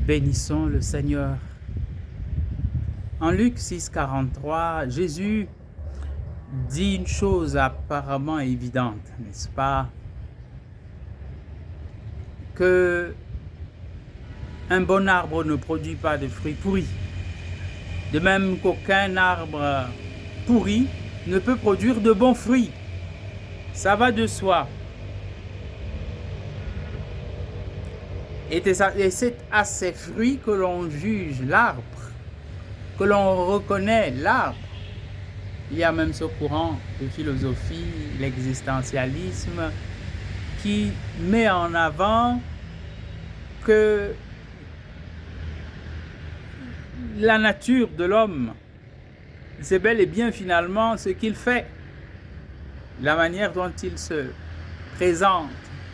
Bénissons le Seigneur. En Luc 6,43, Jésus dit une chose apparemment évidente, n'est-ce pas? Que un bon arbre ne produit pas de fruits pourris. De même qu'aucun arbre pourri ne peut produire de bons fruits. Ça va de soi. Et c'est à ces fruits que l'on juge l'arbre, que l'on reconnaît l'arbre. Il y a même ce courant de philosophie, l'existentialisme, qui met en avant que la nature de l'homme, c'est bel et bien finalement ce qu'il fait, la manière dont il se présente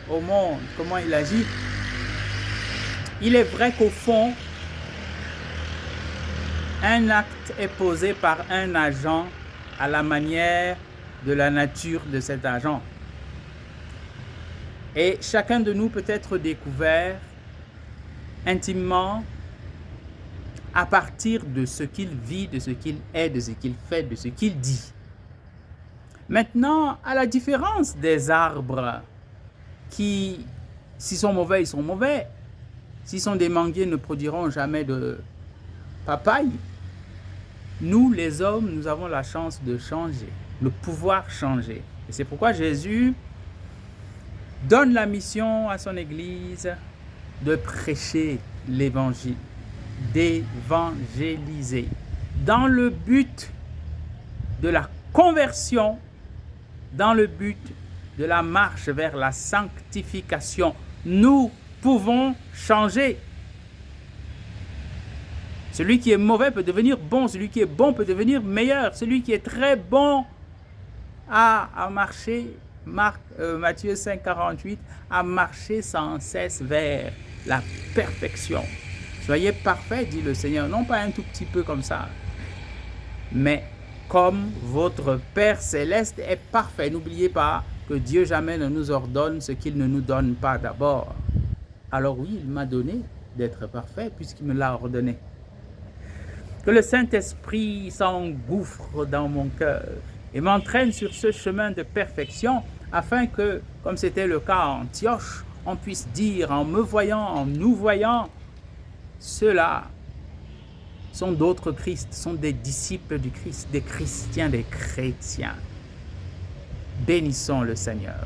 au monde, comment il agit. Il est vrai qu'au fond, un acte est posé par un agent à la manière de la nature de cet agent. Et chacun de nous peut être découvert intimement à partir de ce qu'il vit, de ce qu'il est, de ce qu'il fait, de ce qu'il dit. Maintenant, à la différence des arbres qui, s'ils sont mauvais, ils sont mauvais. S'ils sont des manguiers, ne produiront jamais de papaye. Nous, les hommes, nous avons la chance de changer, le pouvoir changer. Et c'est pourquoi Jésus donne la mission à son Église de prêcher l'Évangile, d'évangéliser, dans le but de la conversion, dans le but de la marche vers la sanctification. Nous pouvons changer. Celui qui est mauvais peut devenir bon, celui qui est bon peut devenir meilleur, celui qui est très bon a marché, Matthieu 5,48, a marché sans cesse vers la perfection. Soyez parfaits, dit le Seigneur, non pas un tout petit peu comme ça, mais comme votre Père céleste est parfait. N'oubliez pas que Dieu jamais ne nous ordonne ce qu'il ne nous donne pas d'abord. Alors oui, il m'a donné d'être parfait puisqu'il me l'a ordonné. Que le Saint-Esprit s'engouffre dans mon cœur et m'entraîne sur ce chemin de perfection afin que, comme c'était le cas à Antioche, on puisse dire en me voyant, en nous voyant, ceux-là sont d'autres Christ, sont des disciples du Christ, des chrétiens, des chrétiens. Bénissons le Seigneur.